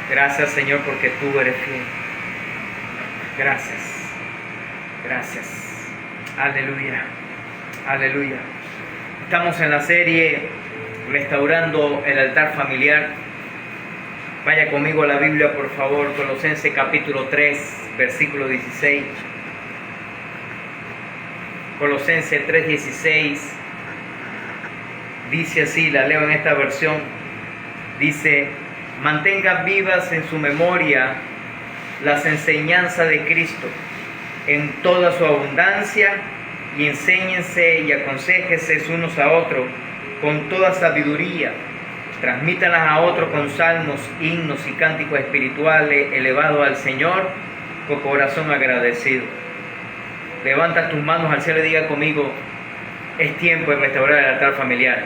Gracias, Señor, porque tú eres fiel. Gracias. Gracias. Aleluya. Aleluya. Estamos en la serie Restaurando el altar familiar. Vaya conmigo a la Biblia, por favor. Colosenses capítulo 3, versículo 16. Colosenses 3:16. Dice así, la leo en esta versión. Dice: mantengan vivas en su memoria las enseñanzas de Cristo en toda su abundancia, y enséñense y aconséjense unos a otros con toda sabiduría. Transmítanlas a otros con salmos, himnos y cánticos espirituales elevados al Señor con corazón agradecido. Levanta tus manos al cielo y diga conmigo: es tiempo de restaurar el altar familiar.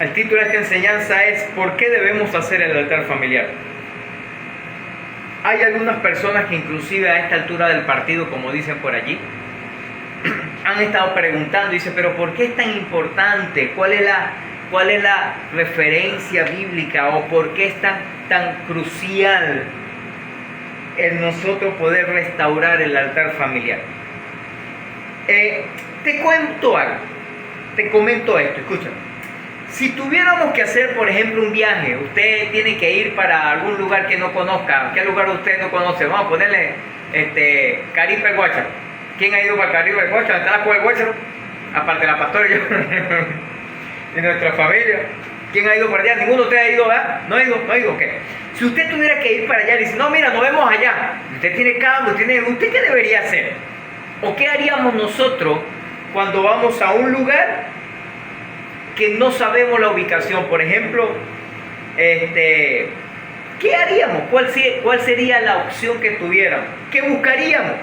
El título de esta enseñanza es: ¿por qué debemos hacer el altar familiar? Hay algunas personas que inclusive a esta altura del partido, como dicen por allí, han estado preguntando, dicen, pero ¿por qué es tan importante? ¿Cuál es la referencia bíblica? ¿O por qué es tan crucial el nosotros poder restaurar el altar familiar? Te cuento algo, te comento esto, escúchame. Si tuviéramos que hacer, por ejemplo, un viaje, usted tiene que ir para algún lugar que no conozca. ¿Qué lugar usted no conoce? Vamos a ponerle Caribe Guácharo. ¿Quién ha ido para Caribe Guácharo? ¿Está la Cueva del Guácharo? Aparte de la pastora y yo. Y nuestra familia. ¿Quién ha ido para allá? Ninguno de ustedes ha ido, ¿verdad? No ha ido, ok. Si usted tuviera que ir para allá y dice, no, mira, nos vemos allá. Usted tiene cambio, ¿usted qué debería hacer? ¿O qué haríamos nosotros cuando vamos a un lugar que no sabemos la ubicación? Por ejemplo, ¿qué haríamos? ¿Cuál sería la opción que tuviéramos? ¿Qué buscaríamos?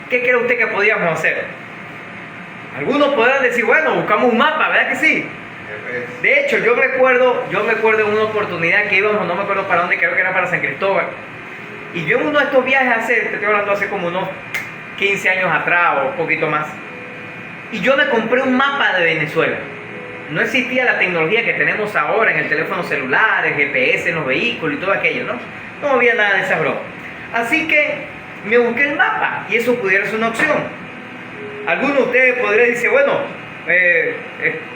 ¿Qué cree usted que podríamos hacer? Algunos podrán decir, bueno, buscamos un mapa, ¿verdad que sí? De hecho, yo recuerdo en una oportunidad que íbamos, no me acuerdo para dónde, creo que era para San Cristóbal, y yo en uno de estos viajes te estoy hablando hace como unos 15 años atrás o un poquito más, y yo me compré un mapa de Venezuela. No existía la tecnología que tenemos ahora en el teléfono celular, el GPS en los vehículos y todo aquello, ¿no? No había nada de esa broma. Así que me busqué el mapa y eso pudiera ser una opción. Algunos de ustedes podrían decir, bueno,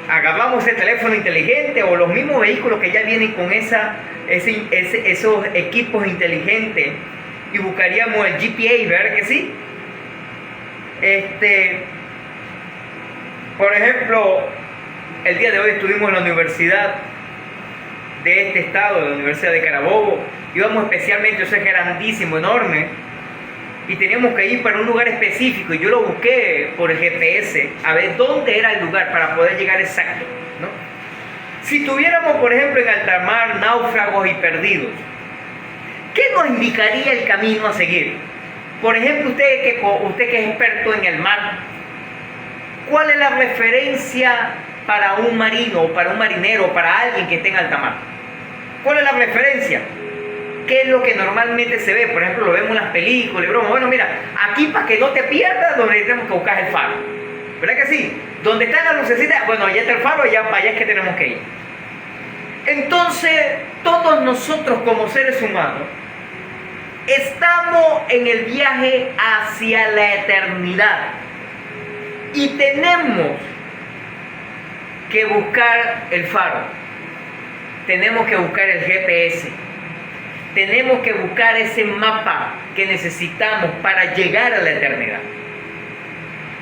agarramos el teléfono inteligente o los mismos vehículos que ya vienen con esos equipos inteligentes y buscaríamos el GPS, ¿verdad que sí? Por ejemplo, el día de hoy estuvimos en la universidad de este estado, la Universidad de Carabobo. Íbamos especialmente, eso es grandísimo, enorme, y teníamos que ir para un lugar específico, y yo lo busqué por el GPS a ver dónde era el lugar para poder llegar exacto, ¿no? Si tuviéramos, por ejemplo, en alta mar náufragos y perdidos, ¿qué nos indicaría el camino a seguir? Por ejemplo, usted que es experto en el mar, ¿cuál es la referencia para un marino, o para un marinero, o para alguien que esté en alta mar? ¿Cuál es la referencia? ¿Qué es lo que normalmente se ve? Por ejemplo, lo vemos en las películas y broma. Bueno, mira, aquí para que no te pierdas, donde tenemos que buscar el faro. ¿Verdad que sí? Donde están las lucecitas, bueno, allá está el faro, allá para allá es que tenemos que ir. Entonces, todos nosotros como seres humanos estamos en el viaje hacia la eternidad. Y tenemos que buscar el faro. Tenemos que buscar el GPS. Tenemos que buscar ese mapa que necesitamos para llegar a la eternidad.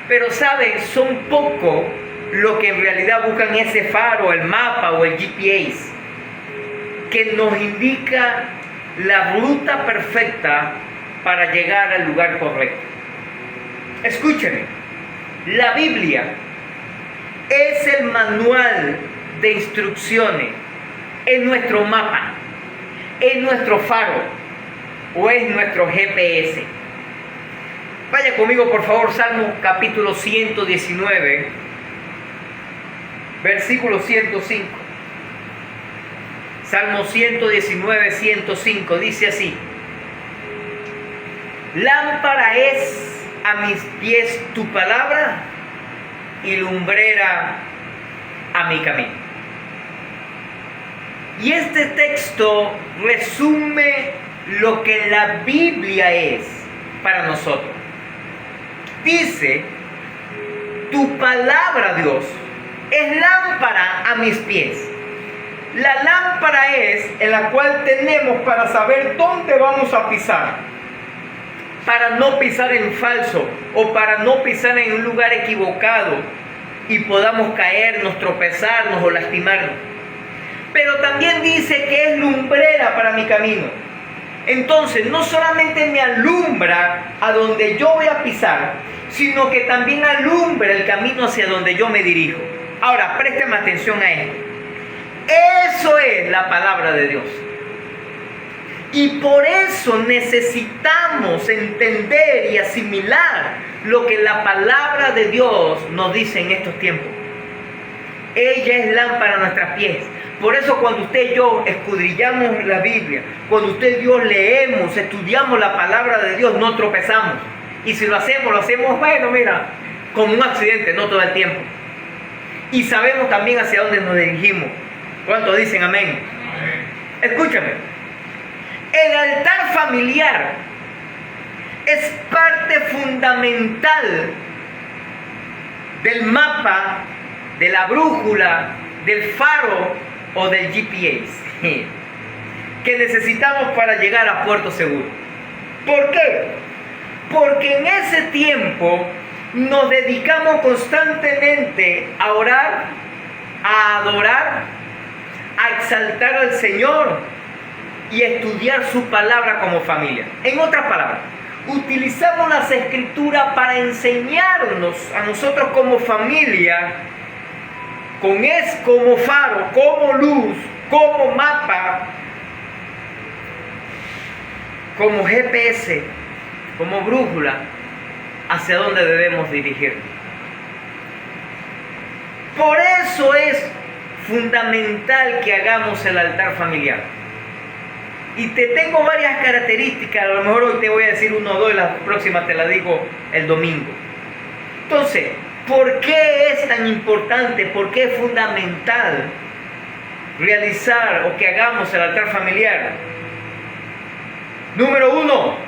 Pero saben, son pocos los que en realidad buscan ese faro, el mapa o el GPS, que nos indica la ruta perfecta para llegar al lugar correcto. Escúchenme, la Biblia es el manual de instrucciones, es nuestro mapa, es nuestro faro o es nuestro GPS. Vaya conmigo por favor, Salmo capítulo 119, versículo 105. Salmo 119, 105, dice así: lámpara es a mis pies tu palabra y lumbrera a mi camino. Y este texto resume lo que la Biblia es para nosotros. Dice, tu palabra, Dios, es lámpara a mis pies. La lámpara es en la cual tenemos para saber dónde vamos a pisar, para no pisar en falso o para no pisar en un lugar equivocado y podamos caernos, tropezarnos o lastimarnos. Pero también dice que es lumbrera para mi camino. Entonces no solamente me alumbra a donde yo voy a pisar, sino que también alumbra el camino hacia donde yo me dirijo. Ahora, présteme atención a esto. Eso es la palabra de Dios. Y por eso necesitamos entender y asimilar lo que la palabra de Dios nos dice en estos tiempos. Ella es lámpara a nuestros pies. Por eso cuando usted y yo escudriñamos la Biblia, cuando usted y yo leemos, estudiamos la palabra de Dios, no tropezamos. Y si lo hacemos, bueno, mira, como un accidente, no todo el tiempo. Y sabemos también hacia dónde nos dirigimos. ¿Cuántos dicen amén? Amén. Escúchame. El altar familiar es parte fundamental del mapa, de la brújula, del faro o del GPS que necesitamos para llegar a puerto seguro. ¿Por qué? Porque en ese tiempo nos dedicamos constantemente a orar, a adorar, a exaltar al Señor y a estudiar su palabra como familia. En otras palabras, utilizamos las escrituras para enseñarnos a nosotros como familia, como faro, como luz, como mapa, como GPS, como brújula, hacia dónde debemos dirigirnos. Por eso es fundamental que hagamos el altar familiar. Y te tengo varias características, a lo mejor hoy te voy a decir uno o dos y la próxima te la digo el domingo. Entonces, ¿por qué es tan importante? ¿Por qué es fundamental realizar o que hagamos el altar familiar? Número 1,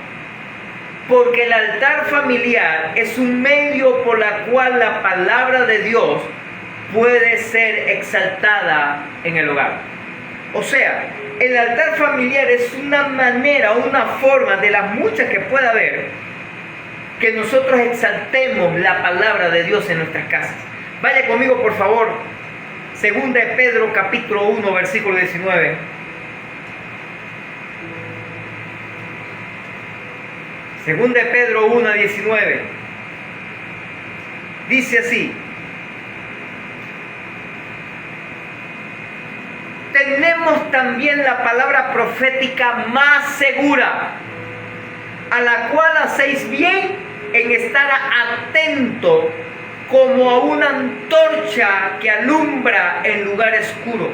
porque el altar familiar es un medio por la cual la palabra de Dios puede ser exaltada en el hogar. O sea, el altar familiar es una manera, una forma de las muchas que pueda haber, que nosotros exaltemos la palabra de Dios en nuestras casas. Vaya conmigo, por favor. Segunda de Pedro, capítulo 1, versículo 19. Segunda de Pedro 1, 19. Dice así: tenemos también la palabra profética más segura, a la cual hacéis bien en estar atento como a una antorcha que alumbra en lugar oscuro,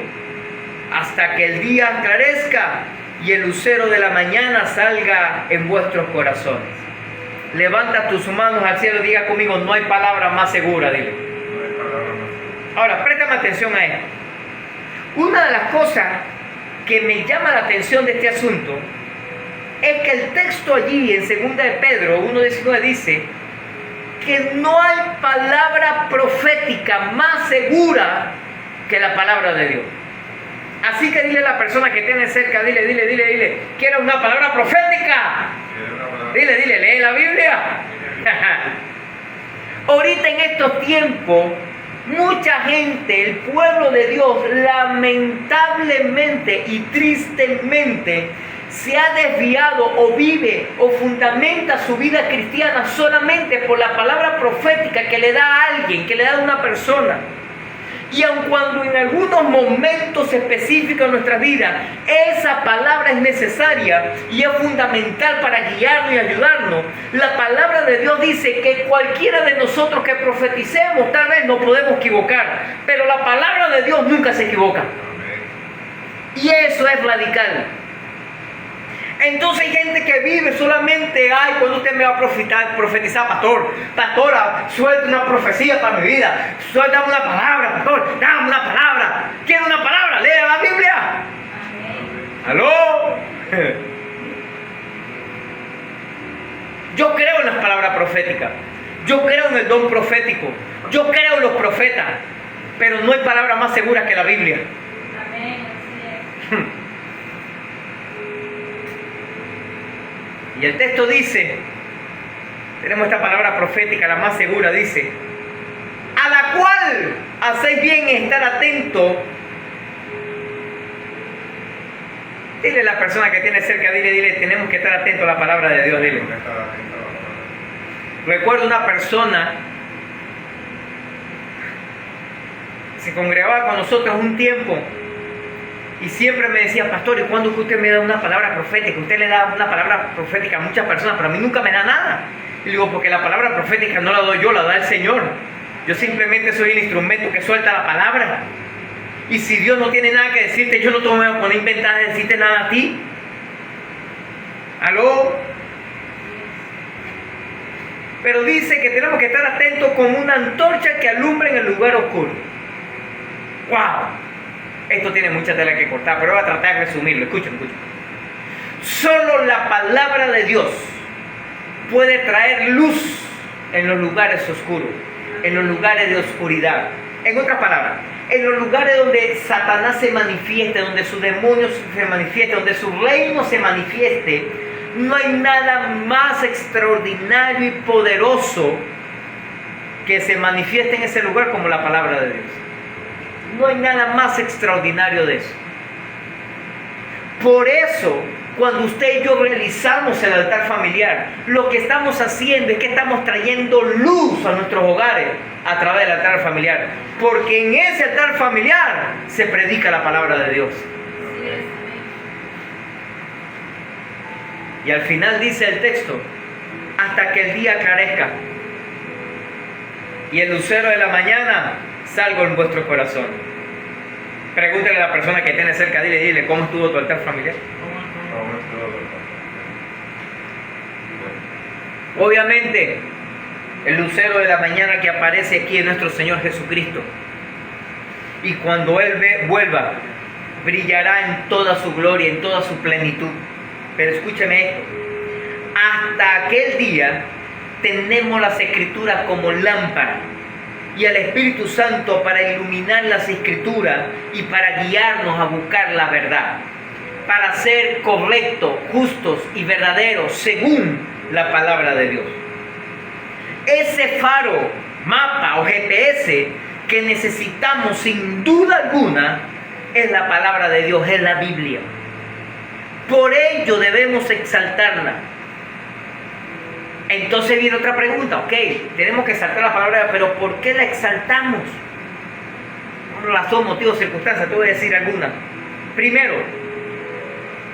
hasta que el día aclarezca y el lucero de la mañana salga en vuestros corazones. Levanta tus manos al cielo y diga conmigo: no hay palabra más segura, dile. No hay palabra más segura. Ahora, préstame atención a esto. Una de las cosas que me llama la atención de este asunto es que el texto allí en 2 de Pedro 1:19 dice que no hay palabra profética más segura que la palabra de Dios. Así que dile a la persona que tiene cerca, dile, ¿quieres una palabra profética? Dile, lee la Biblia. Ahorita en estos tiempos, mucha gente, el pueblo de Dios, lamentablemente y tristemente, se ha desviado o vive o fundamenta su vida cristiana solamente por la palabra profética que le da a alguien, que le da a una persona. Y aun cuando en algunos momentos específicos de nuestra vida esa palabra es necesaria y es fundamental para guiarnos y ayudarnos, la palabra de Dios dice que cualquiera de nosotros que profeticemos tal vez nos podemos equivocar, pero la palabra de Dios nunca se equivoca. Y eso es radical. Entonces hay gente que vive solamente, ay, cuando usted me va a profetizar, pastora, suelta una profecía para mi vida, suelta una palabra, pastor, dame una palabra, quiero una palabra, lea la Biblia. Yo creo en las palabras proféticas. Yo creo en el don profético. Yo creo en los profetas. Pero no hay palabra más segura que la Biblia. Amén, así es. Y el texto dice, tenemos esta palabra profética, la más segura, dice, a la cual hacéis bien en estar atento. Dile a la persona que tiene cerca, dile, tenemos que estar atentos a la palabra de Dios, dile. Recuerdo una persona, se congregaba con nosotros un tiempo y siempre me decía, pastor, ¿y cuándo usted me da una palabra profética? Usted le da una palabra profética a muchas personas, pero a mí nunca me da nada. Y digo, porque la palabra profética no la doy yo, la da el Señor. Yo simplemente soy el instrumento que suelta la palabra. Y si Dios no tiene nada que decirte, yo no te voy a poner a inventar de decirte nada a ti. ¿Aló? Pero dice que tenemos que estar atentos como una antorcha que alumbra en el lugar oscuro. ¡Wow! Esto tiene mucha tela que cortar, pero voy a tratar de resumirlo. Escuchen. Solo la palabra de Dios puede traer luz en los lugares oscuros, en los lugares de oscuridad. En otras palabras, en los lugares donde Satanás se manifieste, donde su demonio se manifieste, donde su reino se manifieste, no hay nada más extraordinario y poderoso que se manifieste en ese lugar como la palabra de Dios. No hay nada más extraordinario de eso. Por eso, cuando usted y yo realizamos el altar familiar, lo que estamos haciendo es que estamos trayendo luz a nuestros hogares a través del altar familiar. Porque en ese altar familiar se predica la palabra de Dios. Así es. Y al final dice el texto, hasta que el día aclarezca y el lucero de la mañana salga en vuestro corazón. Pregúntale a la persona que tiene cerca, dile, ¿cómo estuvo tu altar familiar? Obviamente, el lucero de la mañana que aparece aquí es nuestro Señor Jesucristo. Y cuando Él vuelva, brillará en toda su gloria, en toda su plenitud. Pero escúcheme esto. Hasta aquel día tenemos las Escrituras como lámpara y al Espíritu Santo para iluminar las Escrituras y para guiarnos a buscar la verdad, para ser correctos, justos y verdaderos según la palabra de Dios. Ese faro, mapa o GPS que necesitamos sin duda alguna es la palabra de Dios, es la Biblia. Por ello debemos exaltarla. Entonces viene otra pregunta, ok, tenemos que exaltar la palabra, pero ¿por qué la exaltamos? Una razón, motivo, circunstancia, te voy a decir alguna. Primero,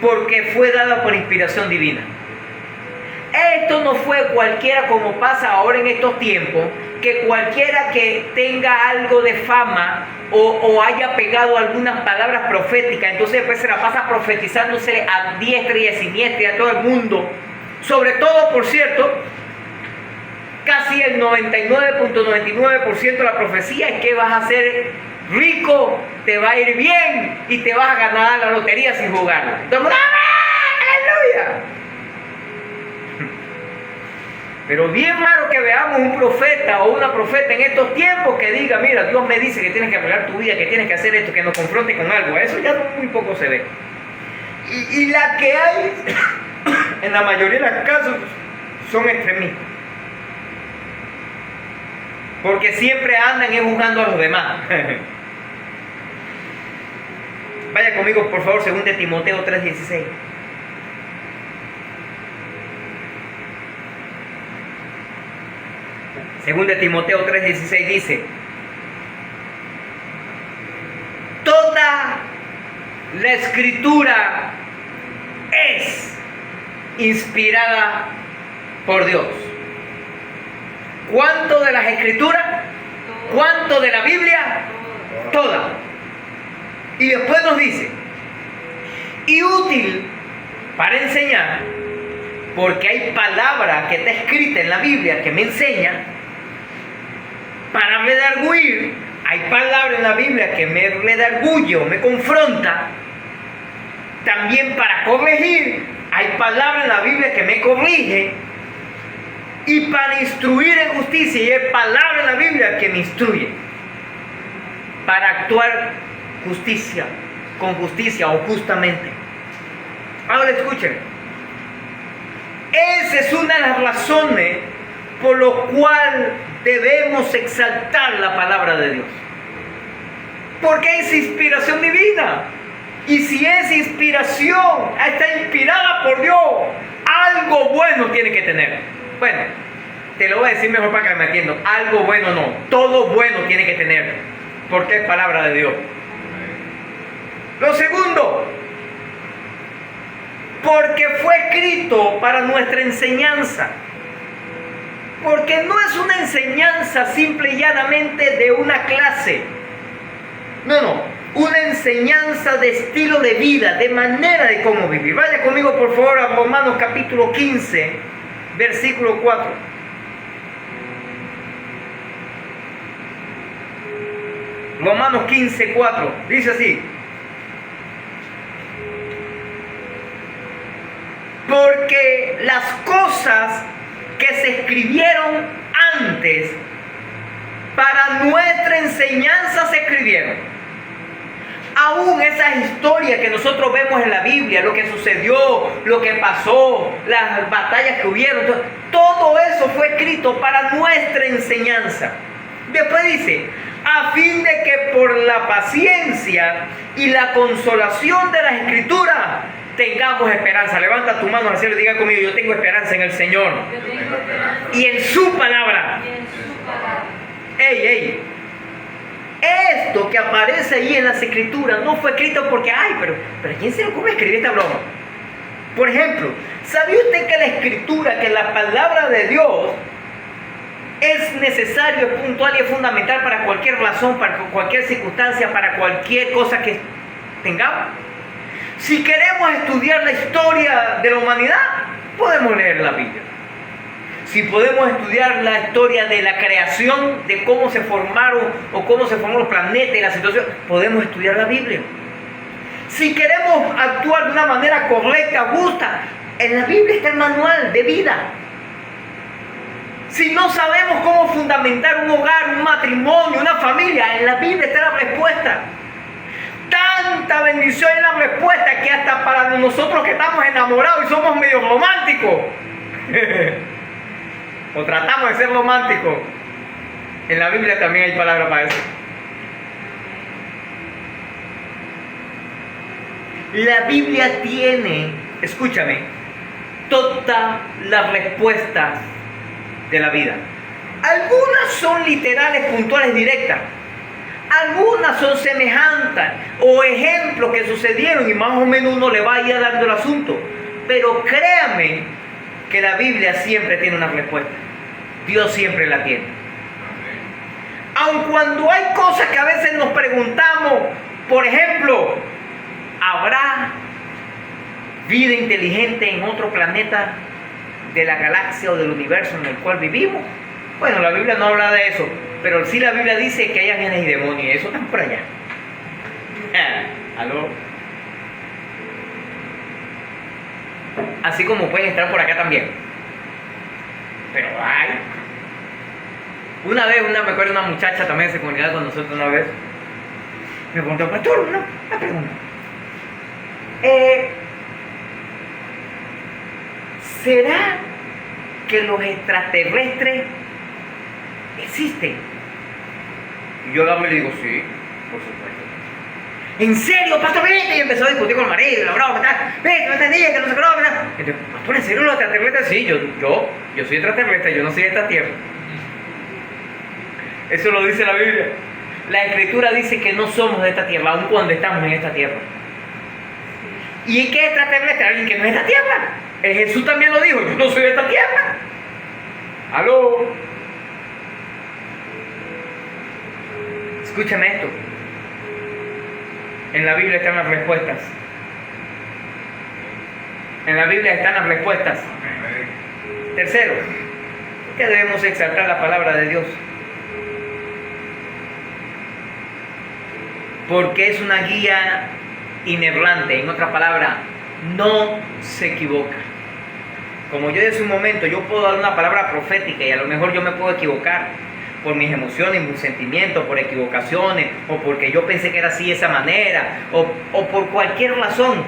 porque fue dada por inspiración divina. Esto no fue cualquiera como pasa ahora en estos tiempos, que cualquiera que tenga algo de fama o haya pegado algunas palabras proféticas, entonces después se la pasa profetizándose a diestra y a siniestra y a todo el mundo. Sobre todo, por cierto, casi el 99.99% de la profecía es que vas a ser rico, te va a ir bien y te vas a ganar la lotería sin jugarla. Entonces, ¡aleluya! Pero bien raro que veamos un profeta o una profeta en estos tiempos que diga, mira, Dios me dice que tienes que arreglar tu vida, que tienes que hacer esto, que nos confronte con algo. Eso ya muy poco se ve. Y la que hay, en la mayoría de los casos, son extremistas. Porque siempre andan juzgando a los demás. Vaya conmigo, por favor, 2 Timoteo 3:16. Según Timoteo 3:16 dice: toda la escritura es inspirada por Dios. ¿Cuánto de las escrituras? ¿Cuánto de la Biblia? Toda. Y después nos dice: y útil para enseñar, porque hay palabra que está escrita en la Biblia que me enseña. Para redarguir, hay palabra en la Biblia que me redarguye o me confronta. también para corregir. Hay palabra en la Biblia que me corrige. Y para instruir en justicia. Y hay palabra en la Biblia que me instruye. Para actuar justicia, con justicia o justamente. Ahora escuchen. Esa es una de las razones por lo cual debemos exaltar la palabra de Dios. Porque es inspiración divina. Y si esa inspiración está inspirada por Dios, algo bueno tiene que tener. Bueno, te lo voy a decir mejor para que me entiendan. Algo bueno no, todo bueno tiene que tener. Porque es palabra de Dios. Lo segundo, porque fue escrito para nuestra enseñanza. Porque no es una enseñanza simple y llanamente de una clase. No, una enseñanza de estilo de vida, de manera de cómo vivir. Vaya conmigo por favor a Romanos capítulo 15, versículo 4. Romanos 15, 4. Dice así. Porque las cosas que se escribieron antes para nuestra enseñanza se escribieron. Aún esas historias que nosotros vemos en la Biblia, lo que sucedió, lo que pasó, las batallas que hubieron, todo eso fue escrito para nuestra enseñanza. Después dice, a fin de que por la paciencia y la consolación de las Escrituras tengamos esperanza. Levanta tu mano al cielo y diga conmigo, yo tengo esperanza en el Señor y en su palabra. Ey, esto que aparece ahí en las Escrituras no fue escrito porque, pero ¿a quién se le ocurre escribir esta broma? Por ejemplo, ¿sabía usted que la Escritura, que la palabra de Dios es necesario, es puntual y es fundamental para cualquier razón, para cualquier circunstancia, para cualquier cosa que tengamos? Si queremos estudiar la historia de la humanidad, podemos leer la Biblia. Si podemos estudiar la historia de la creación, de cómo se formaron o cómo se formaron los planetas y la situación, podemos estudiar la Biblia. Si queremos actuar de una manera correcta, justa, en la Biblia está el manual de vida. Si no sabemos cómo fundamentar un hogar, un matrimonio, una familia, en la Biblia está la respuesta. Tanta bendición en la respuesta que hasta para nosotros que estamos enamorados y somos medio románticos o tratamos de ser románticos, en la Biblia también hay palabras para eso. La Biblia tiene, escúchame, todas las respuestas de la vida. Algunas son literales, puntuales, directas. Algunas son semejantes o ejemplos que sucedieron y más o menos uno le va a ir dando el asunto. Pero créame que la Biblia siempre tiene una respuesta. Dios siempre la tiene. Aun cuando hay cosas que a veces nos preguntamos, por ejemplo, ¿habrá vida inteligente en otro planeta de la galaxia o del universo en el cual vivimos? Bueno, la Biblia no habla de eso, pero sí la Biblia dice que hay ángeles y demonios, y eso están por allá. ¿Aló? Así como pueden estar por acá también. Pero hay. Una vez, me acuerdo, una muchacha también se comunicaba con nosotros una vez. Me preguntó, pastor, una pregunta. ¿Será que los extraterrestres existen? Y yo le digo, sí, por supuesto. ¿En serio, pastor? Vete. Y empezó a discutir con el marido, la broma, vete, no entendía, que no se creo, ¿verdad? Entonces, pastor, ¿en serio los extraterrestres? Sí, yo soy extraterrestre, yo no soy de esta tierra. Eso lo dice la Biblia. La Escritura dice que no somos de esta tierra, aun cuando estamos en esta tierra. ¿Y qué extraterrestre? Alguien que no es de esta tierra. Jesús también lo dijo, yo no soy de esta tierra. ¿Aló? Escúchame esto. En la Biblia están las respuestas. En la Biblia están las respuestas. Tercero, que debemos exaltar la palabra de Dios. Porque es una guía inerrante, en otra palabra, no se equivoca. Como yo decía un momento, yo puedo dar una palabra profética y a lo mejor yo me puedo equivocar por mis emociones, mis sentimientos, por equivocaciones, o porque yo pensé que era así de esa manera, o por cualquier razón,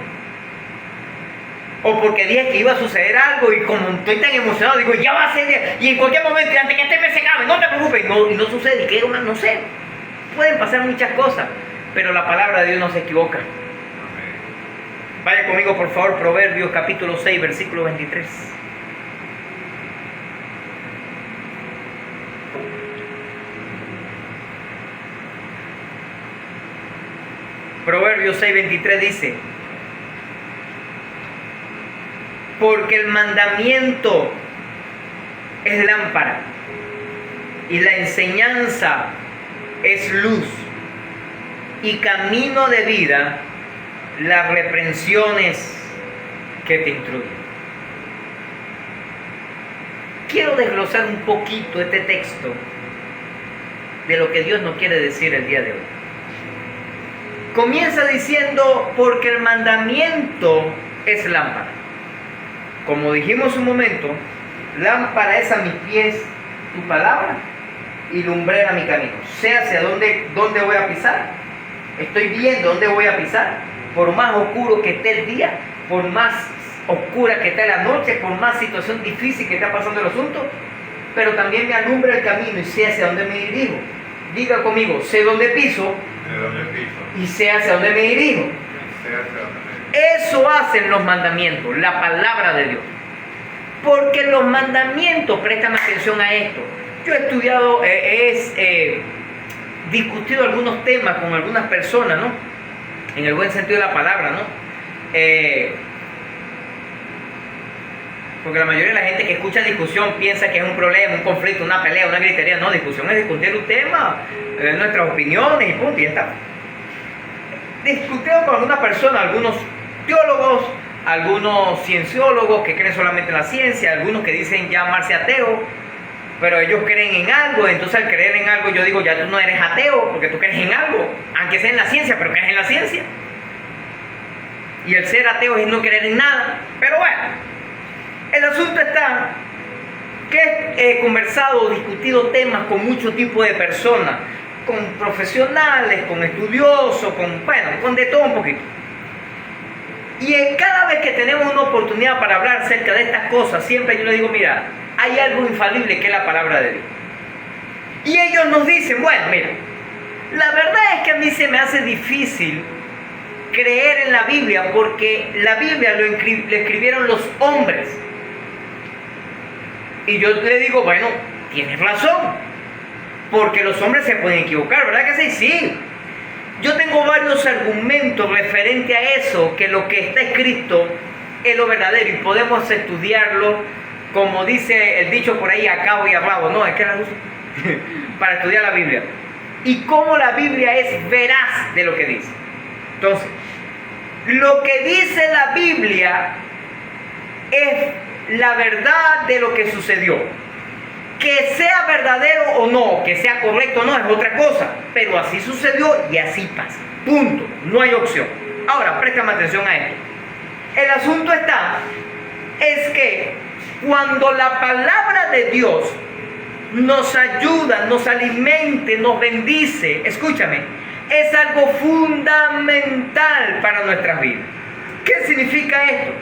o porque dije que iba a suceder algo y como estoy tan emocionado, digo, ya va a ser, y en cualquier momento, y antes que este mes se acabe, no te preocupes, y no sucede, y que no sé, pueden pasar muchas cosas, pero la palabra de Dios no se equivoca. Vaya conmigo por favor, Proverbios capítulo 6, versículo 23. Proverbios 6:23 dice: porque el mandamiento es lámpara y la enseñanza es luz y camino de vida las reprensiones que te instruyen. Quiero desglosar un poquito este texto de lo que Dios nos quiere decir el día de hoy. Comienza diciendo, porque el mandamiento es lámpara. Como dijimos un momento, lámpara es a mis pies tu palabra y lumbrera mi camino. Sé hacia dónde voy a pisar. Estoy viendo dónde voy a pisar. Por más oscuro que esté el día, por más oscura que esté la noche, por más situación difícil que esté pasando el asunto, pero también me alumbra el camino y sé hacia dónde me dirijo. Diga conmigo, sé dónde piso y sé hacia dónde me dirijo. Eso hacen los mandamientos, la palabra de Dios. Porque los mandamientos, préstame atención a esto. Yo he estudiado, discutido algunos temas con algunas personas, ¿no? En el buen sentido de la palabra, ¿no? Porque la mayoría de la gente que escucha discusión piensa que es un problema, un conflicto, una pelea, una gritería. No, discusión es discutir un tema, nuestras opiniones y punto, y ya está. Discutido con algunas personas, algunos teólogos, algunos cienciólogos que creen solamente en la ciencia, algunos que dicen llamarse ateos, pero ellos creen en algo. Entonces al creer en algo yo digo, ya tú no eres ateo porque tú crees en algo, aunque sea en la ciencia, pero crees en la ciencia. Y el ser ateo es no creer en nada. Pero bueno, el asunto está que he conversado, discutido temas con muchos tipos de personas, con profesionales, con estudiosos, con de todo un poquito. Y cada vez que tenemos una oportunidad para hablar acerca de estas cosas, siempre yo le digo, mira, hay algo infalible que es la palabra de Dios. Y ellos nos dicen, bueno, mira, la verdad es que a mí se me hace difícil creer en la Biblia porque la Biblia lo escribieron los hombres. Y yo le digo, bueno, tienes razón, porque los hombres se pueden equivocar, ¿verdad que sí? Sí. Yo tengo varios argumentos referente a eso, que lo que está escrito es lo verdadero y podemos estudiarlo, como dice el dicho por ahí, a cabo y a rabo, no, es que la uso para estudiar la Biblia. Y cómo la Biblia es veraz de lo que dice. Entonces, lo que dice la Biblia es la verdad de lo que sucedió. Que sea verdadero o no, que sea correcto o no, es otra cosa. Pero así sucedió y así pasa. Punto. No hay opción. Ahora, préstame atención a esto. El asunto es que cuando la palabra de Dios nos ayuda, nos alimente, nos bendice, escúchame, es algo fundamental para nuestras vidas. ¿Qué significa esto?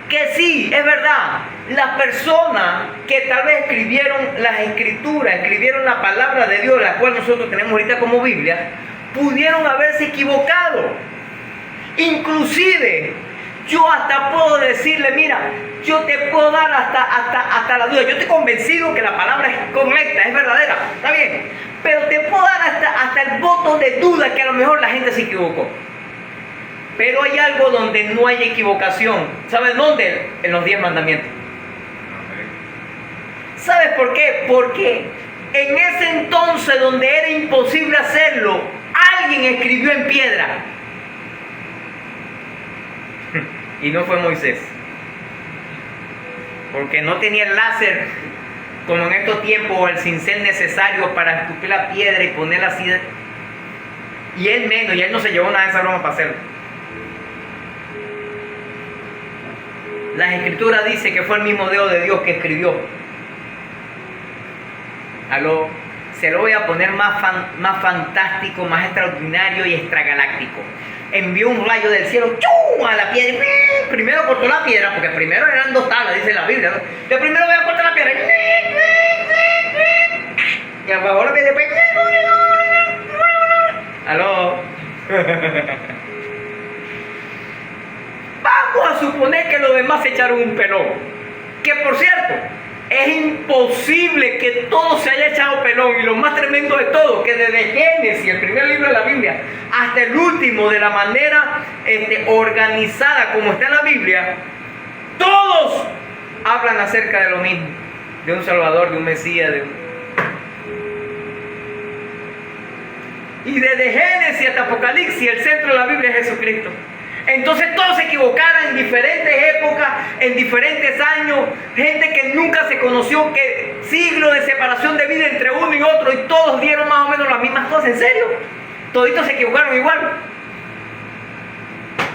Que sí, es verdad, las personas que tal vez escribieron las escrituras, escribieron la palabra de Dios, la cual nosotros tenemos ahorita como Biblia, pudieron haberse equivocado. Inclusive, yo hasta puedo decirle, mira, yo te puedo dar hasta la duda. Yo estoy convencido que la palabra es correcta, es verdadera, está bien. Pero te puedo dar hasta el voto de duda que a lo mejor la gente se equivocó. Pero hay algo donde no hay equivocación. ¿Sabes dónde? En los 10 mandamientos. ¿Sabes por qué? Porque en ese entonces donde era imposible hacerlo, alguien escribió en piedra. Y no fue Moisés. Porque no tenía el láser como en estos tiempos, o el cincel necesario para escupir la piedra y ponerla así. Y él menos, y él no se llevó nada de esa broma para hacerlo. Las escrituras dicen que fue el mismo dedo de Dios que escribió. Aló, se lo voy a poner más fantástico, más extraordinario y extragaláctico. Envió un rayo del cielo, ¡chum!, a la piedra. Primero cortó la piedra, porque primero eran 2 tablas, dice la Biblia, ¿no? Yo primero voy a cortar la piedra. Y ahora me después. Aló. Vamos a suponer que los demás se echaron un pelón. Que por cierto, es imposible que todo se haya echado pelón. Y lo más tremendo de todo, que desde Génesis, el primer libro de la Biblia, hasta el último, de la manera organizada como está en la Biblia, todos hablan acerca de lo mismo. De un Salvador, de un Mesías, Y desde Génesis hasta Apocalipsis, el centro de la Biblia es Jesucristo. Entonces todos se equivocaron en diferentes épocas, en diferentes años, gente que nunca se conoció, que siglos de separación de vida entre uno y otro, y todos dieron más o menos las mismas cosas. ¿En serio? Toditos se equivocaron igual.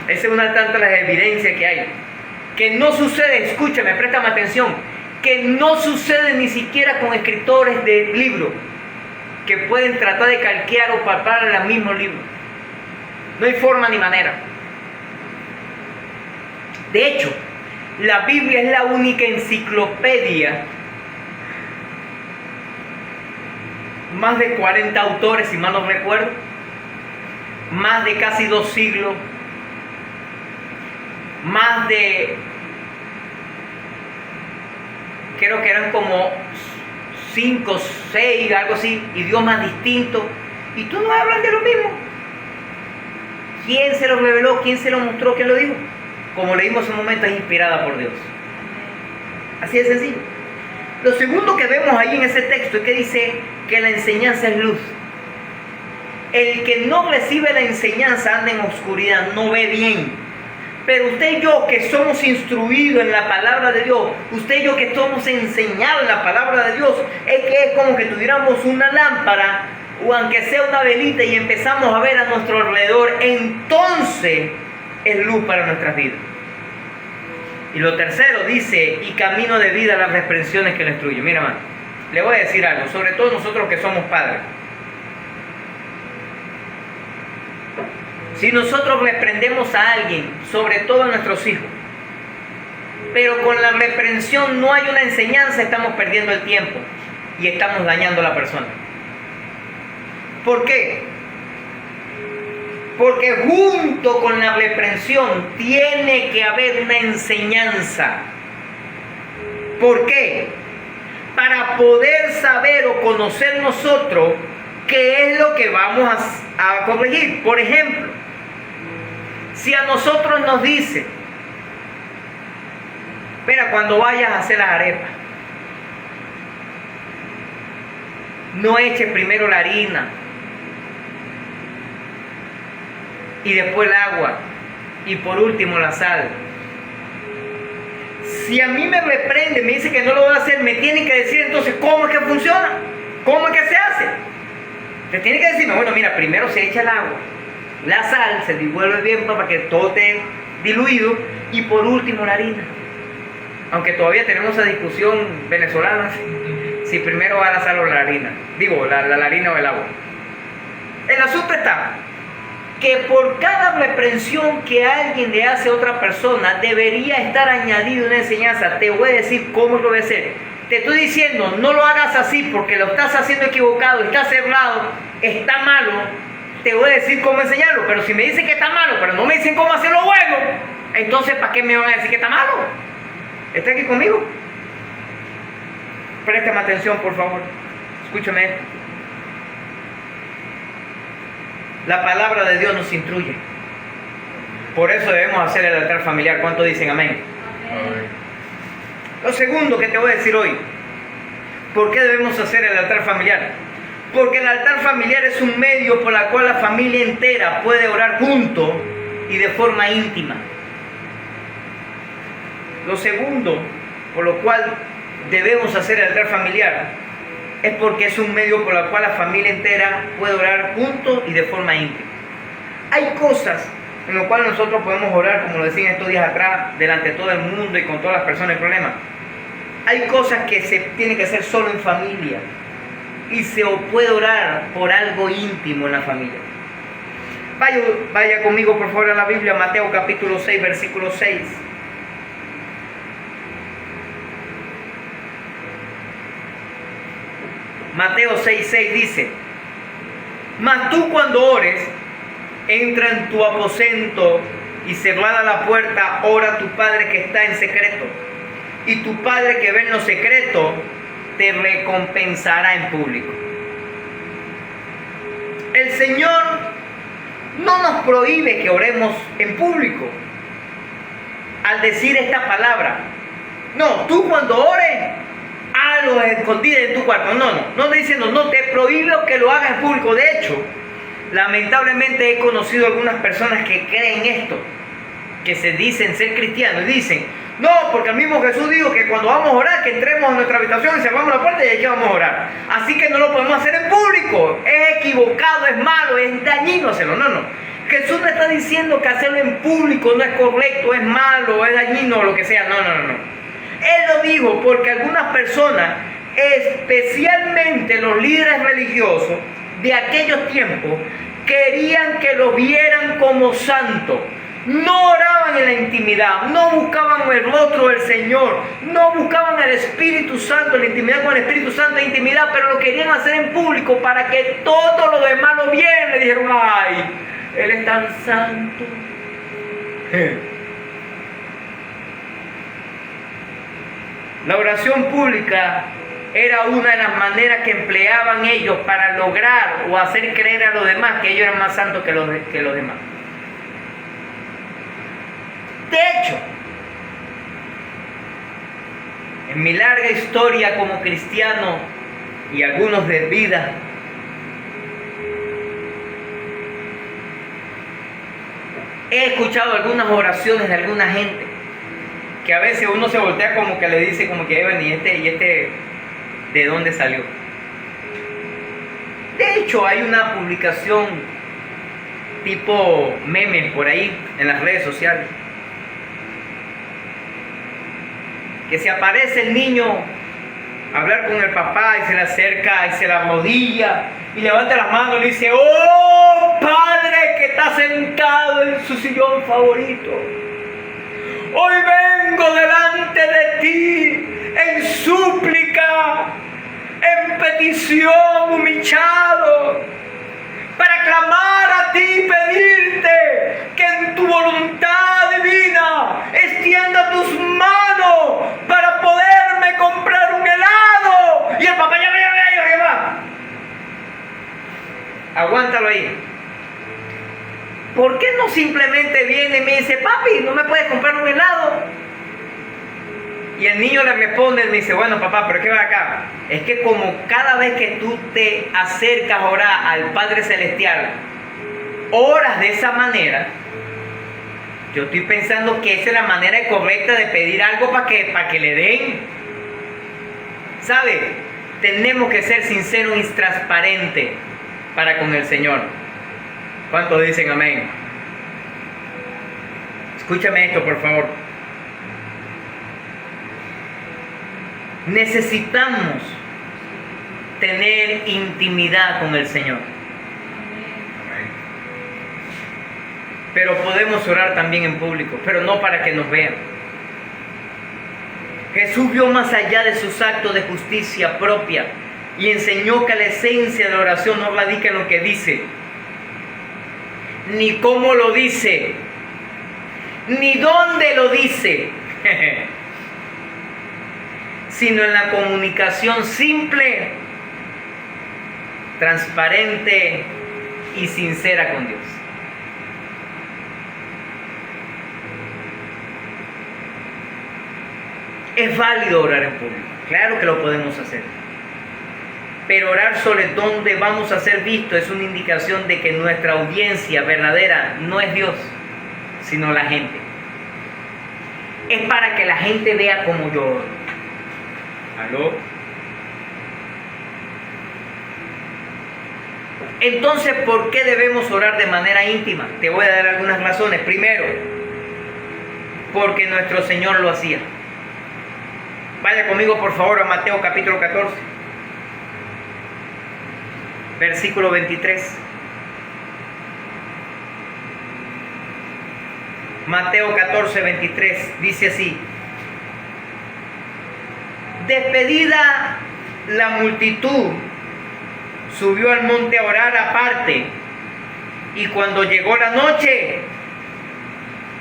Esa es una de tantas las evidencias que hay. Que no sucede, escúchame, préstame atención, que no sucede ni siquiera con escritores de libros que pueden tratar de calquear o palpar el mismo libro. No hay forma ni manera. De hecho, la Biblia es la única enciclopedia, más de 40 autores, si mal no recuerdo, más de casi 2 siglos, más de, creo que eran como 5, 6, algo así, idiomas distintos, y todos hablan de lo mismo. ¿Quién se lo reveló? ¿Quién se lo mostró? ¿Quién lo dijo? Como leímos en un momento, es inspirada por Dios. Así de sencillo. Lo segundo que vemos ahí en ese texto es que dice que la enseñanza es luz. El que no recibe la enseñanza anda en oscuridad, no ve bien. Pero usted y yo que somos instruidos en la palabra de Dios, usted y yo que somos enseñados en la palabra de Dios, es que es como que tuviéramos una lámpara, o aunque sea una velita, y empezamos a ver a nuestro alrededor, entonces es luz para nuestras vidas. Y lo tercero dice, y camino de vida a las reprensiones que lo instruye. Mira, hermano, le voy a decir algo, sobre todo nosotros que somos padres. Si nosotros reprendemos a alguien, sobre todo a nuestros hijos, pero con la reprensión no hay una enseñanza, estamos perdiendo el tiempo y estamos dañando a la persona. ¿Por qué? Porque junto con la reprensión tiene que haber una enseñanza. ¿Por qué? Para poder saber o conocer nosotros qué es lo que vamos a corregir. Por ejemplo, si a nosotros nos dice, mira, cuando vayas a hacer las arepas, no eches primero la harina y después el agua y por último la sal. Si a mí me reprende, me dice que no lo voy a hacer, me tiene que decir entonces cómo es que funciona, cómo es que se hace. Te tiene que decirme, bueno, mira, primero se echa el agua, la sal, se divuelve bien para que todo esté diluido, y por último la harina. Aunque todavía tenemos esa discusión venezolana, si primero va la sal o la harina. Digo, la harina o el agua. El asunto está que por cada reprensión que alguien le hace a otra persona, debería estar añadido una enseñanza. Te voy a decir cómo lo voy a hacer. Te estoy diciendo, no lo hagas así porque lo estás haciendo equivocado, estás errado, está malo. Te voy a decir cómo enseñarlo, pero si me dicen que está malo, pero no me dicen cómo hacerlo bueno, entonces ¿para qué me van a decir que está malo? ¿Está aquí conmigo? Préstame atención, por favor. Escúchame esto. La palabra de Dios nos instruye. Por eso debemos hacer el altar familiar. ¿Cuántos dicen amén? Amén. Lo segundo que te voy a decir hoy. ¿Por qué debemos hacer el altar familiar? Porque el altar familiar es un medio por el cual la familia entera puede orar juntos y de forma íntima. Lo segundo por lo cual debemos hacer el altar familiar es porque es un medio por el cual la familia entera puede orar juntos y de forma íntima. Hay cosas en las cuales nosotros podemos orar, como lo decía estos días atrás, delante de todo el mundo y con todas las personas en problemas. Hay cosas que se tienen que hacer solo en familia. Y se puede orar por algo íntimo en la familia. Vaya conmigo por favor a la Biblia, Mateo capítulo 6, versículo 6. Mateo 6:6 dice: mas tú cuando ores, entra en tu aposento y cerrada la puerta, ora a tu Padre que está en secreto. Y tu Padre que ve en lo secreto, te recompensará en público. El Señor no nos prohíbe que oremos en público al decir esta palabra. No, tú cuando ores, hazlo escondido en tu cuarto. No estoy diciendo, no te prohíbo que lo hagas en público. De hecho, lamentablemente he conocido algunas personas que creen esto, que se dicen ser cristianos y dicen: no, porque el mismo Jesús dijo que cuando vamos a orar, que entremos a nuestra habitación y cerramos la puerta y aquí vamos a orar. Así que no lo podemos hacer en público. Es equivocado, es malo, es dañino hacerlo. No. Jesús no está diciendo que hacerlo en público no es correcto, es malo, es dañino o lo que sea. No. Él lo dijo porque algunas personas, especialmente los líderes religiosos de aquellos tiempos, querían que lo vieran como santo. No oraban en la intimidad, no buscaban el rostro del Señor, no buscaban el Espíritu Santo, la intimidad con el Espíritu Santo e intimidad, pero lo querían hacer en público para que todos los demás lo vieran. Le dijeron: ay, Él es tan santo. La oración pública era una de las maneras que empleaban ellos para lograr o hacer creer a los demás que ellos eran más santos que los demás. De hecho, en mi larga historia como cristiano y algunos de vida, he escuchado algunas oraciones de alguna gente que a veces uno se voltea como que le dice como que Evan, y este ¿de dónde salió? De hecho, hay una publicación tipo meme por ahí en las redes sociales, que se aparece el niño a hablar con el papá y se le acerca y se la arrodilla y levanta las manos y le dice: oh Padre que está sentado en su sillón favorito, hoy vengo delante de ti en súplica, en petición, humillado, para clamar a ti y pedirte que en tu voluntad divina extienda tus manos para poderme comprar un helado. Y el papá ya va. Aguántalo ahí. ¿Por qué no simplemente viene y me dice: papi, ¿no me puedes comprar un helado? Y el niño le responde y me dice: bueno papá, pero ¿qué va acá? Es que como cada vez que tú te acercas a orar al Padre Celestial, oras de esa manera, yo estoy pensando que esa es la manera correcta de pedir algo para que le den. ¿Sabe? Tenemos que ser sinceros y transparentes para con el Señor. ¿Cuántos dicen amén? Escúchame esto, por favor. Necesitamos tener intimidad con el Señor. Pero podemos orar también en público, pero no para que nos vean. Jesús vio más allá de sus actos de justicia propia y enseñó que la esencia de la oración no radica en lo que dice, ni cómo lo dice, ni dónde lo dice, sino en la comunicación simple, transparente y sincera con Dios. Es válido orar en público, claro que lo podemos hacer. Pero orar sobre dónde vamos a ser vistos es una indicación de que nuestra audiencia verdadera no es Dios, sino la gente. Es para que la gente vea cómo yo oro. ¿Aló? Entonces, ¿por qué debemos orar de manera íntima? Te voy a dar algunas razones. Primero, porque nuestro Señor lo hacía. Vaya conmigo por favor a Mateo capítulo 14, versículo 23. Mateo 14, 23 dice así: despedida la multitud, subió al monte a orar aparte, y cuando llegó la noche,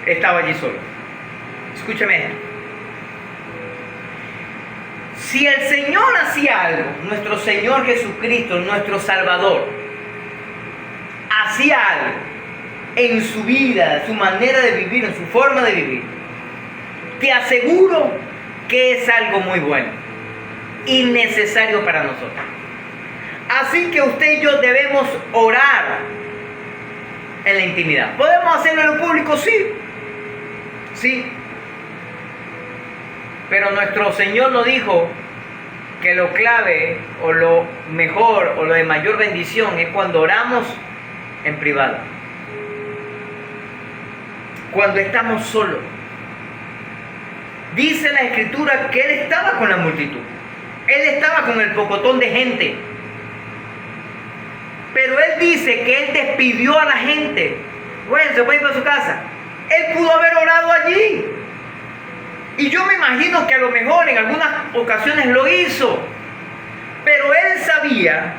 estaba allí solo. Escúcheme esto. Si el Señor hacía algo, nuestro Señor Jesucristo, nuestro Salvador, hacía algo en su vida, su manera de vivir, en su forma de vivir, te aseguro que es algo muy bueno y necesario para nosotros. Así que usted y yo debemos orar en la intimidad. ¿Podemos hacerlo en lo público? Sí. Sí. Pero nuestro Señor nos dijo que lo clave o lo mejor o lo de mayor bendición es cuando oramos en privado. Cuando estamos solos. Dice la Escritura que Él estaba con la multitud. Él estaba con el pocotón de gente. Pero Él dice que Él despidió a la gente. Bueno, se puede ir para su casa. Él pudo haber orado allí. Y yo me imagino que a lo mejor en algunas ocasiones lo hizo. Pero Él sabía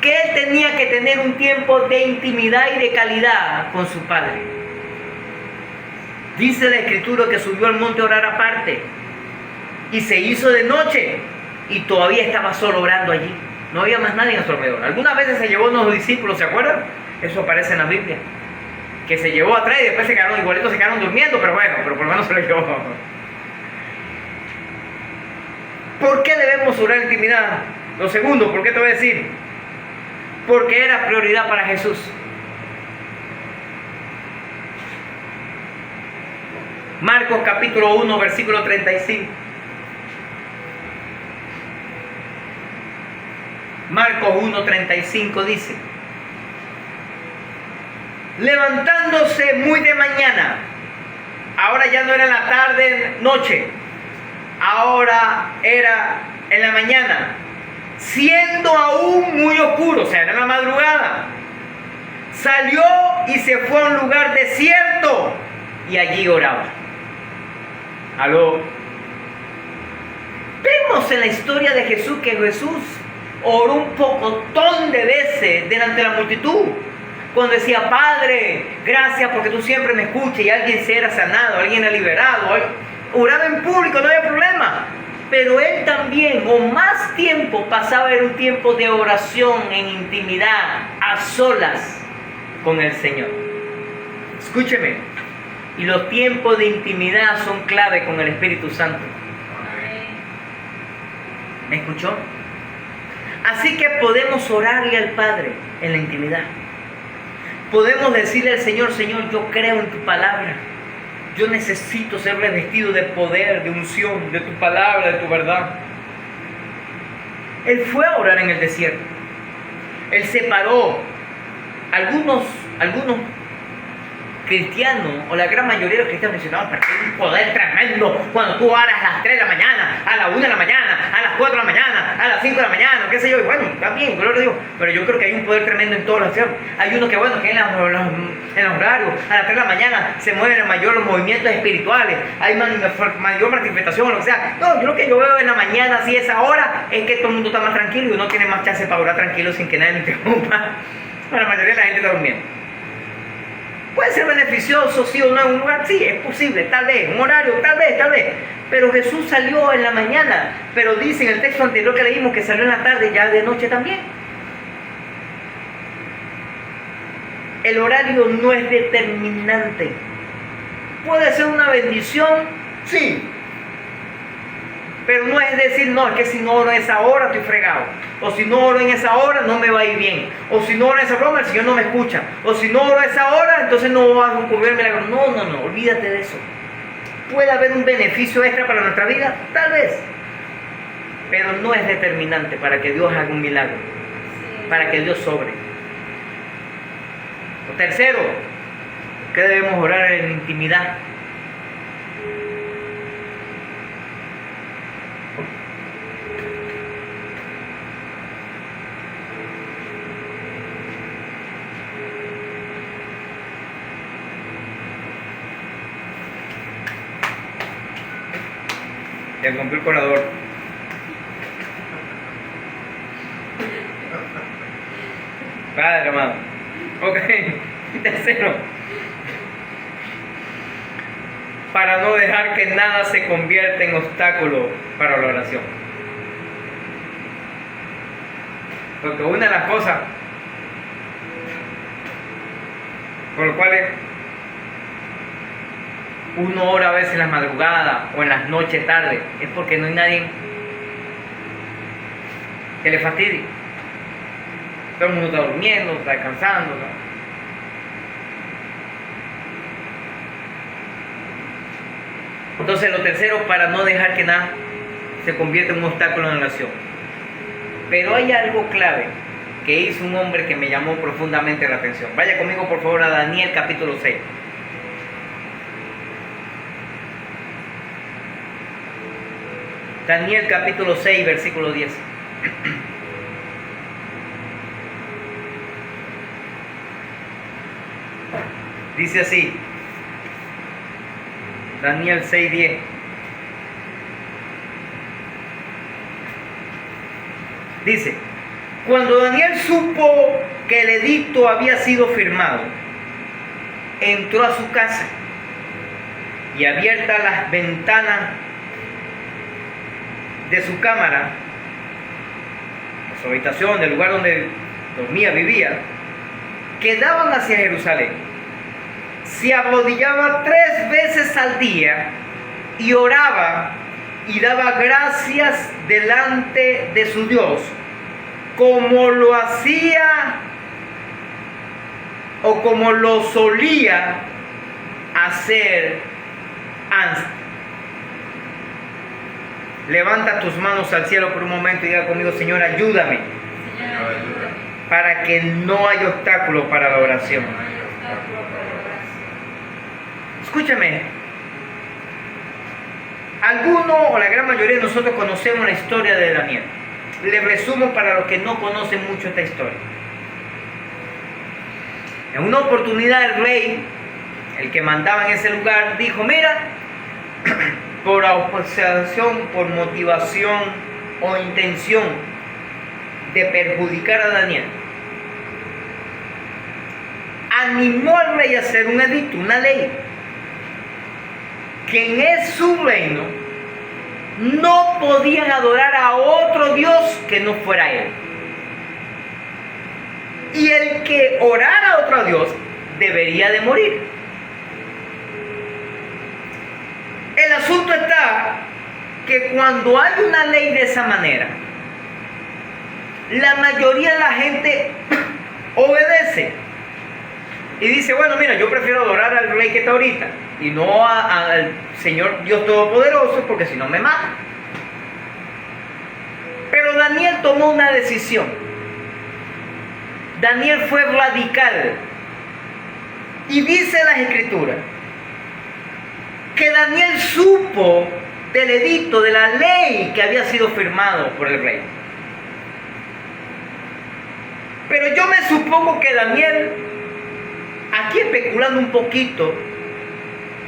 que Él tenía que tener un tiempo de intimidad y de calidad con su Padre. Dice la Escritura que subió al monte a orar aparte. Y se hizo de noche. Y todavía estaba solo orando allí. No había más nadie a su alrededor. Algunas veces se llevó a unos discípulos, ¿se acuerdan? Eso aparece en la Biblia. Que se llevó atrás y después se quedaron igualitos, se quedaron durmiendo, pero bueno, pero por lo menos se lo llevó. ¿Por qué debemos orar en intimidad? Lo segundo, ¿por qué te voy a decir? Porque era prioridad para Jesús. Marcos capítulo 1, versículo 35. Marcos 1:35 dice: levantándose muy de mañana, ahora ya no era en la tarde, noche, ahora era en la mañana, siendo aún muy oscuro, o sea, era en la madrugada, salió y se fue a un lugar desierto y allí oraba. ¿Aló? Vemos en la historia de Jesús que Jesús oró un pocotón de veces delante de la multitud. Cuando decía: Padre, gracias porque tú siempre me escuchas, y alguien se era sanado, alguien era liberado. Oraba en público, no había problema. Pero Él también, o más tiempo, pasaba en un tiempo de oración, en intimidad, a solas con el Señor. Escúcheme. Y los tiempos de intimidad son clave con el Espíritu Santo. ¿Me escuchó? Así que podemos orarle al Padre en la intimidad. Podemos decirle al Señor: Señor, yo creo en tu palabra. Yo necesito ser revestido de poder, de unción, de tu palabra, de tu verdad. Él fue a orar en el desierto. Él separó algunos cristianos, o la gran mayoría de los cristianos dicen: no, pero hay un poder tremendo cuando tú oras a las 3 de la mañana, a las 1 de la mañana, a las 4 de la mañana, a las 5 de la mañana, qué sé yo. Y bueno, está bien, gloria a Dios, pero yo creo que hay un poder tremendo en todos los tiempos. Hay uno que, bueno, que en los horarios, a las 3 de la mañana se mueven mayor los movimientos espirituales, hay mayor manifestación o lo que sea. No, yo lo que yo veo en la mañana, así esa hora, es que todo el mundo está más tranquilo y uno tiene más chance para orar tranquilo sin que nadie le interrumpa. La mayoría de la gente está durmiendo. ¿Puede ser beneficioso, sí o no, en un lugar? Sí, es posible, tal vez. Un horario, tal vez. Pero Jesús salió en la mañana. Pero dice en el texto anterior que leímos que salió en la tarde, ya de noche también. El horario no es determinante. ¿Puede ser una bendición? Sí. Pero no es decir: no, es que si no oro en esa hora estoy fregado. O si no oro en esa hora no me va a ir bien. O si no oro en esa broma el Señor no me escucha. O si no oro a esa hora entonces no va a ocurrir el milagro. No, olvídate de eso. ¿Puede haber un beneficio extra para nuestra vida? Tal vez. Pero no es determinante para que Dios haga un milagro. Para que Dios sobre. Tercero, que debemos orar en intimidad. Ya rompió el colador. Padre amado. Ok. Tercero. Para no dejar que nada se convierta en obstáculo para la oración. Porque una de las cosas por lo cual uno ora a veces en las madrugadas o en las noches tarde, es porque no hay nadie que le fastidie. Todo el mundo está durmiendo, está descansando, ¿no? Entonces lo tercero, para no dejar que nada se convierta en un obstáculo en la oración. Pero hay algo clave que hizo un hombre que me llamó profundamente la atención. Vaya conmigo por favor a Daniel capítulo 6. Daniel capítulo 6, versículo 10. Dice así, Daniel 6, 10. Dice, cuando Daniel supo que el edicto había sido firmado, entró a su casa y abiertas las ventanas de su cámara, de su habitación, del lugar donde dormía, vivía, que daban hacia Jerusalén, se arrodillaba 3 veces al día y oraba y daba gracias delante de su Dios, como lo hacía o como lo solía hacer antes. Levanta tus manos al cielo por un momento y diga conmigo, Señor, ayúdame, para que no haya obstáculo para la oración. Escúchame, algunos o la gran mayoría de nosotros conocemos la historia de Daniel. Le resumo para los que no conocen mucho esta historia. En una oportunidad el rey, el que mandaba en ese lugar, dijo, mira, por oposición, por motivación o intención de perjudicar a Daniel, animó al rey a hacer un edicto, una ley, que en su reino no podían adorar a otro Dios que no fuera él. Y el que orara a otro Dios debería de morir. El asunto está que cuando hay una ley de esa manera, la mayoría de la gente obedece y dice, bueno, mira, yo prefiero adorar al rey que está ahorita y no al Señor Dios Todopoderoso, porque si no me mata. Pero Daniel tomó una decisión. Daniel fue radical. Y dice las Escrituras que Daniel supo del edicto, de la ley que había sido firmado por el rey. Pero yo me supongo que Daniel, aquí especulando un poquito,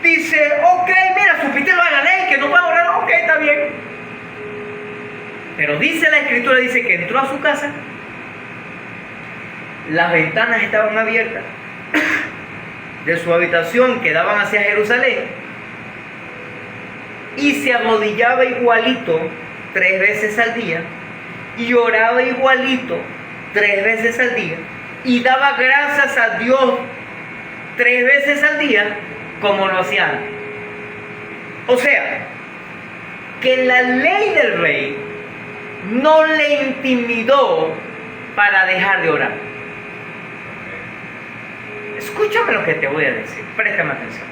dice, ok, mira, supiste lo de la ley, que no puedo orar, ok, está bien. Pero dice la Escritura, dice que entró a su casa, las ventanas estaban abiertas de su habitación que daban hacia Jerusalén, y se arrodillaba igualito 3 veces al día, y oraba igualito 3 veces al día, y daba gracias a Dios 3 veces al día, como lo hacía antes. O sea, que la ley del rey no le intimidó para dejar de orar. Escúchame lo que te voy a decir, préstame atención.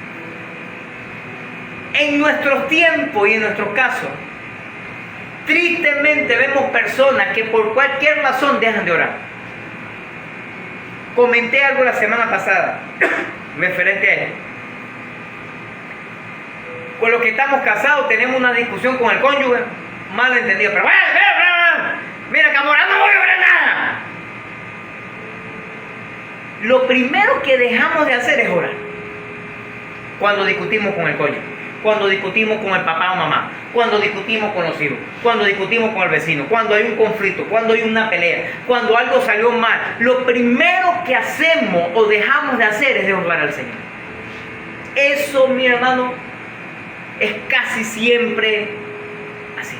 En nuestros tiempos y en nuestros casos, tristemente vemos personas que por cualquier razón dejan de orar. Comenté algo la semana pasada referente a esto. Con los que estamos casados tenemos una discusión con el cónyuge, mal entendido, pero mira que amor, no voy a orar nada. Lo primero que dejamos de hacer es orar. Cuando discutimos con el cónyuge, cuando discutimos con el papá o mamá, cuando discutimos con los hijos, cuando discutimos con el vecino, cuando hay un conflicto, cuando hay una pelea, cuando algo salió mal, lo primero que hacemos o dejamos de hacer es de honrar al Señor. Eso, mi hermano, es casi siempre así.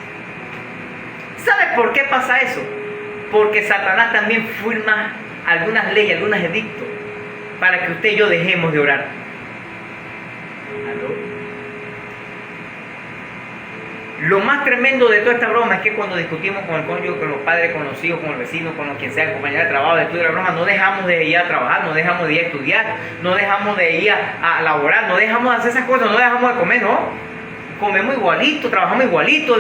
¿Sabes por qué pasa eso? Porque Satanás también firma algunas leyes, algunos edictos, para que usted y yo dejemos de orar. ¿Aló? Lo más tremendo de toda esta broma es que cuando discutimos con el cónyuge, con los padres, con los hijos, con el vecino, con quien sea, compañero de trabajo, de estudio, de la broma, no dejamos de ir a trabajar, no dejamos de ir a estudiar, no dejamos de ir a laborar, no dejamos de hacer esas cosas, no dejamos de comer, no. Comemos igualito, trabajamos igualito,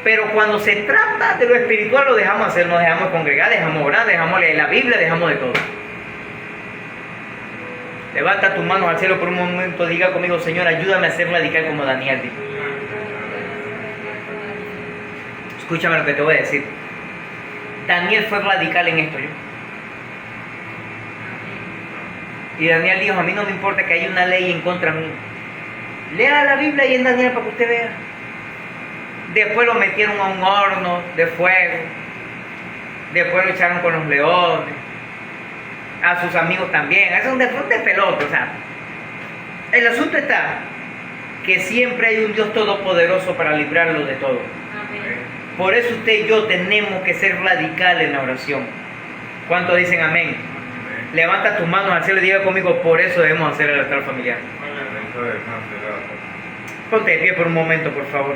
pero cuando se trata de lo espiritual lo dejamos hacer, nos dejamos congregar, dejamos orar, dejamos leer la Biblia, dejamos de todo. Levanta tus manos al cielo por un momento, diga conmigo: Señor, ayúdame a ser radical como Daniel dijo. Escúchame lo que te voy a decir. Daniel fue radical en esto, ¿yo? Y Daniel dijo: a mí no me importa que haya una ley en contra mí. Lea la Biblia y en Daniel para que usted vea. Después lo metieron a un horno de fuego. Después lo echaron con los leones. A sus amigos también. Es un de pelota. O sea, el asunto está que siempre hay un Dios todopoderoso para librarlo de todo. Por eso usted y yo tenemos que ser radicales en la oración. ¿Cuántos dicen amén? Levanta tus manos al cielo y diga conmigo: por eso debemos hacer el altar familiar. Ponte de pie por un momento, por favor.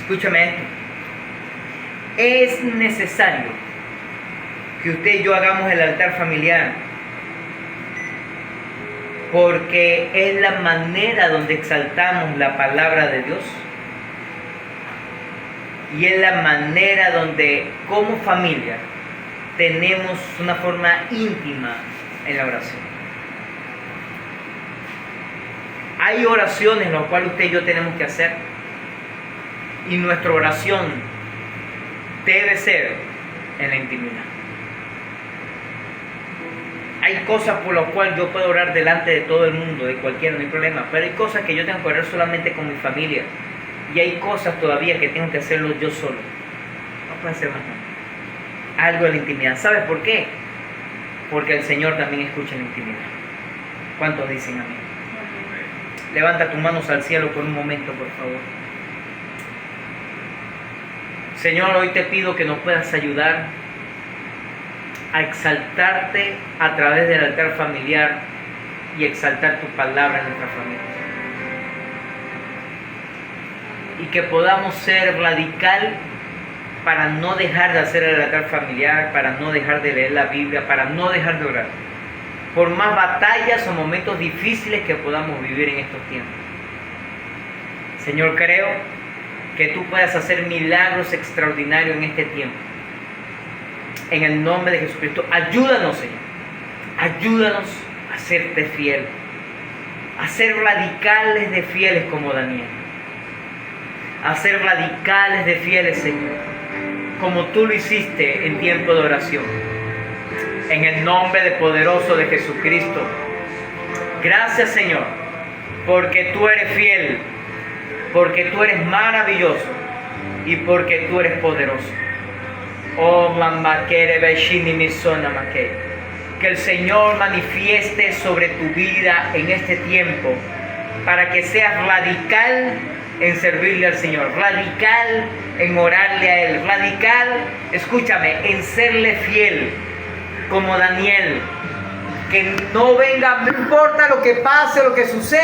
Escúchame esto. Es necesario que usted y yo hagamos el altar familiar, porque es la manera donde exaltamos la palabra de Dios y es la manera donde como familia tenemos una forma íntima en la oración. Hay oraciones en las cuales usted y yo tenemos que hacer, y nuestra oración debe ser en la intimidad. Hay cosas por las cuales yo puedo orar delante de todo el mundo, de cualquiera, no hay problema, pero hay cosas que yo tengo que orar solamente con mi familia, y hay cosas todavía que tengo que hacerlo yo solo. No puede ser más nada. Algo en la intimidad. ¿Sabes por qué? Porque el Señor también escucha en la intimidad. ¿Cuántos dicen amén? Levanta tus manos al cielo por un momento, por favor. Señor, hoy te pido que nos puedas ayudar a exaltarte a través del altar familiar y exaltar tu palabra en nuestra familia. Y que podamos ser radical para no dejar de hacer el altar familiar, para no dejar de leer la Biblia, para no dejar de orar. Por más batallas o momentos difíciles que podamos vivir en estos tiempos. Señor, creo que tú puedas hacer milagros extraordinarios en este tiempo. En el nombre de Jesucristo, ayúdanos, Señor. Ayúdanos a serte fiel, a ser radicales de fieles como Daniel, a ser radicales de fieles, Señor, como tú lo hiciste en tiempo de oración. En el nombre poderoso de Jesucristo. Gracias, Señor, porque tú eres fiel, porque tú eres maravilloso y porque tú eres poderoso. Oh, mamá, que el Señor manifieste sobre tu vida en este tiempo, para que seas radical en servirle al Señor, radical en orarle a Él, radical, escúchame, en serle fiel, como Daniel. Que no venga, no importa lo que pase, lo que suceda.